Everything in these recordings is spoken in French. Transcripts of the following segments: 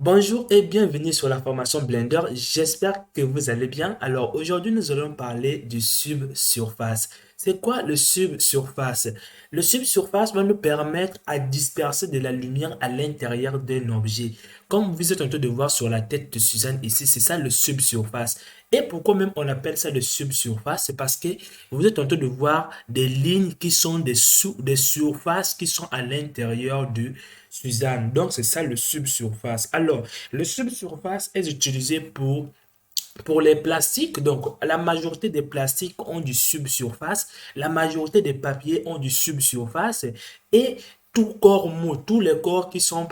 Bonjour et bienvenue sur la formation Blender. J'espère que vous allez bien. Alors aujourd'hui, nous allons parler du subsurface. C'est quoi le subsurface? Le subsurface va nous permettre à disperser de la lumière à l'intérieur d'un objet. Comme vous êtes en train de voir sur la tête de Suzanne ici, c'est ça le subsurface. Et pourquoi même on appelle ça le subsurface? C'est parce que vous êtes en train de voir des lignes qui sont des surfaces qui sont à l'intérieur de Suzanne. Donc, c'est ça le subsurface. Alors, le subsurface est utilisé pour les plastiques. Donc, la majorité des plastiques ont du subsurface. La majorité des papiers ont du subsurface. Et tout corps mou, tous les corps qui sont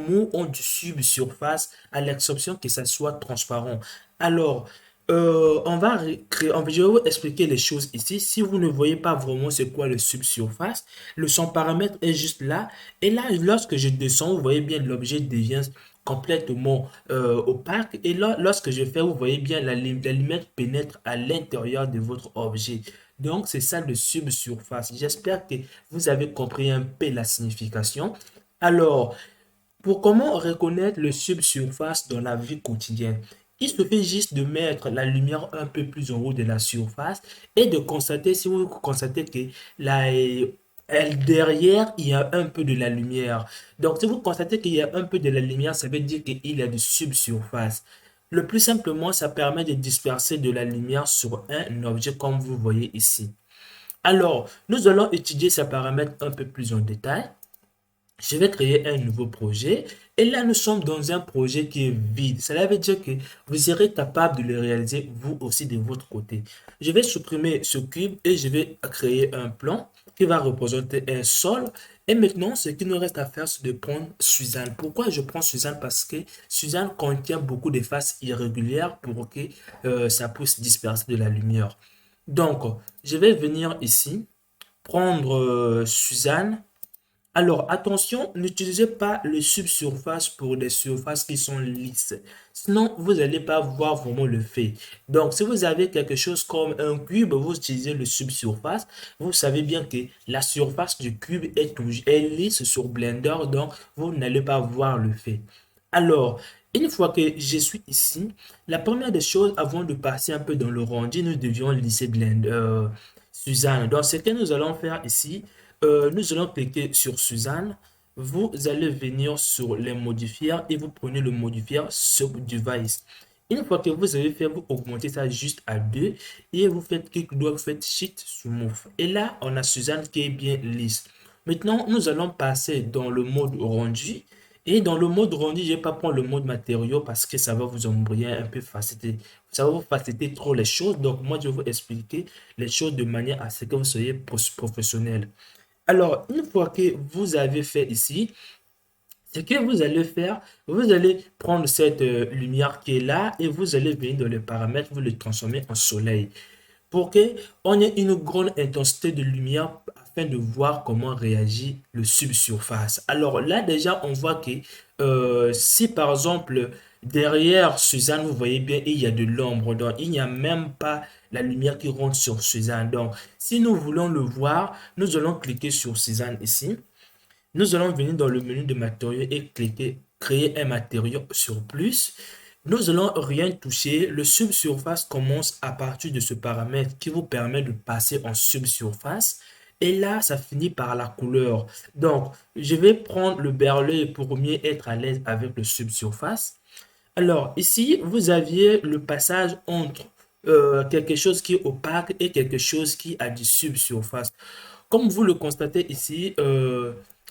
mous ont du subsurface, à l'exception que ça soit transparent. Alors, je vais vous expliquer les choses ici. Si vous ne voyez pas vraiment c'est quoi le subsurface, son paramètre est juste là. Et là, lorsque je descends, vous voyez bien l'objet devient complètement opaque. Et là, lorsque je fais, vous voyez bien la lumière pénètre à l'intérieur de votre objet. Donc, c'est ça le subsurface. J'espère que vous avez compris un peu la signification. Alors, pour comment reconnaître le subsurface dans la vie quotidienne? Il suffit juste de mettre la lumière un peu plus en haut de la surface et de constater, si vous constatez que derrière, il y a un peu de la lumière. Donc, si vous constatez qu'il y a un peu de la lumière, ça veut dire qu'il y a du subsurface. Le plus simplement, ça permet de disperser de la lumière sur un objet comme vous voyez ici. Alors, nous allons étudier ces paramètres un peu plus en détail. Je vais créer un nouveau projet et là nous sommes dans un projet qui est vide. Cela veut dire que vous serez capable de le réaliser vous aussi de votre côté. Je vais supprimer ce cube et je vais créer un plan qui va représenter un sol. Et maintenant, ce qui nous reste à faire, c'est de prendre Suzanne. Pourquoi je prends Suzanne? Parce que Suzanne contient beaucoup de faces irrégulières pour que ça puisse disperser de la lumière. Donc, je vais venir ici, prendre Suzanne. Alors, attention, n'utilisez pas le subsurface pour des surfaces qui sont lisses. Sinon, vous n'allez pas voir vraiment le fait. Donc, si vous avez quelque chose comme un cube, vous utilisez le subsurface. Vous savez bien que la surface du cube est lisse sur Blender, donc vous n'allez pas voir le fait. Alors, une fois que je suis ici, la première des choses, avant de passer un peu dans le rendu, nous devions lisser Blender, Suzanne. Donc, ce que nous allons faire ici, nous allons cliquer sur Suzanne. Vous allez venir sur les modifiers et vous prenez le modifier Subdevice. Une fois que vous avez fait, vous augmentez ça juste à 2 et vous faites clic droit, vous faites Shift Smooth. Et là, on a Suzanne qui est bien lisse. Maintenant, nous allons passer dans le mode rendu. Et dans le mode rendu, je ne vais pas prendre le mode matériaux parce que ça va vous embrouiller un peu, ça va vous faciliter trop les choses. Donc, moi, je vais vous expliquer les choses de manière à ce que vous soyez professionnel. Alors, une fois que vous avez fait ici, ce que vous allez faire, vous allez prendre cette lumière qui est là et vous allez venir dans les paramètres, vous le transformer en soleil pour qu'on ait une grande intensité de lumière afin de voir comment réagit le subsurface. Alors là, déjà, on voit que si par exemple, derrière Suzanne, vous voyez bien, il y a de l'ombre, donc il n'y a même pas la lumière qui rentre sur Suzanne. Donc, si nous voulons le voir, nous allons cliquer sur Suzanne ici. Nous allons venir dans le menu de matériaux et cliquer créer un matériau sur plus. Nous allons rien toucher. Le subsurface commence à partir de ce paramètre qui vous permet de passer en subsurface. Et là, ça finit par la couleur. Donc, je vais prendre le berlet pour mieux être à l'aise avec le subsurface. Alors, ici, vous aviez le passage entre quelque chose qui est opaque et quelque chose qui a du subsurface. Comme vous le constatez ici,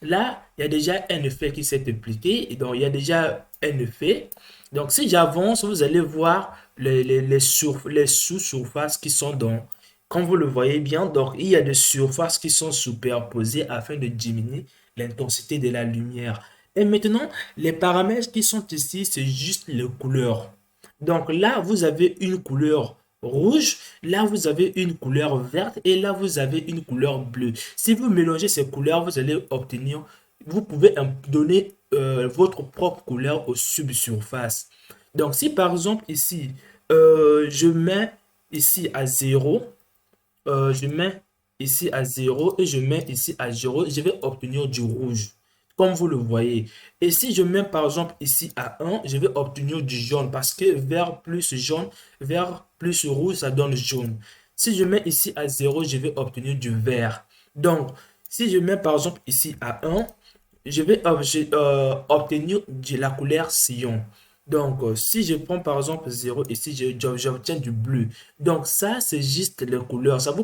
là, il y a déjà un effet qui s'est appliqué. Et donc, il y a déjà un effet. Donc, si j'avance, vous allez voir les sous-surfaces qui sont dans... Comme vous le voyez bien, donc, il y a des surfaces qui sont superposées afin de diminuer l'intensité de la lumière. Et maintenant, les paramètres qui sont ici, c'est juste les couleurs. Donc là, vous avez une couleur rouge, là vous avez une couleur verte et là vous avez une couleur bleue. Si vous mélangez ces couleurs, vous allez obtenir, vous pouvez donner votre propre couleur au subsurface. Donc si par exemple ici, je mets ici à 0, je mets ici à 0 et je mets ici à 0, je vais obtenir du rouge. comme vous le voyez. Et si je mets par exemple ici à 1, je vais obtenir du jaune parce que vert plus jaune, vert plus rouge, ça donne jaune. Si je mets ici à 0, je vais obtenir du vert. Donc, si je mets par exemple ici à 1, je vais obtenir de la couleur sillon. Donc, si je prends par exemple 0 ici, j'obtiens du bleu. Donc, ça, c'est juste les couleurs. Ça vous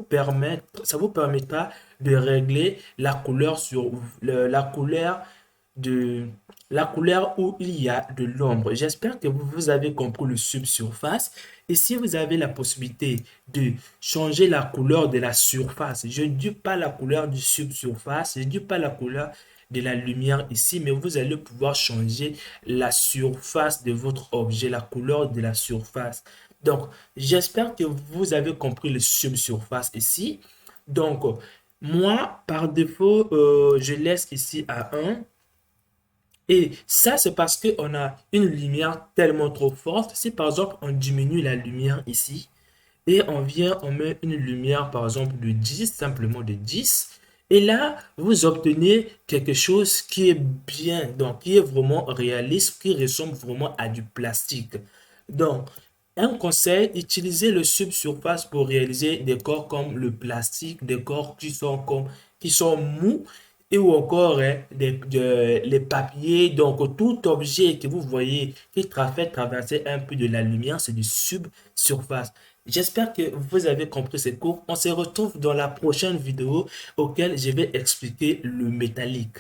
permettra de régler la couleur sur la couleur de la couleur où il y a de l'ombre. J'espère que vous avez compris le subsurface. Et si vous avez la possibilité de changer la couleur de la surface, je ne dis pas la couleur du subsurface, je ne dis pas la couleur de la lumière ici, mais vous allez pouvoir changer la surface de votre objet, la couleur de la surface. Donc, j'espère que vous avez compris le subsurface ici. Donc, moi, par défaut, je laisse ici à 1. Et ça, c'est parce qu'on a une lumière tellement trop forte. Si par exemple, on diminue la lumière ici, et on met une lumière par exemple de 10, simplement de 10. Et là, vous obtenez quelque chose qui est bien, donc qui est vraiment réaliste, qui ressemble vraiment à du plastique. Donc, un conseil, utilisez le subsurface pour réaliser des corps comme le plastique, des corps qui sont mous, et ou encore les papiers. Donc, tout objet que vous voyez qui fait traverser un peu de la lumière, c'est du subsurface. J'espère que vous avez compris ce cours. On se retrouve dans la prochaine vidéo auquel je vais expliquer le métallique.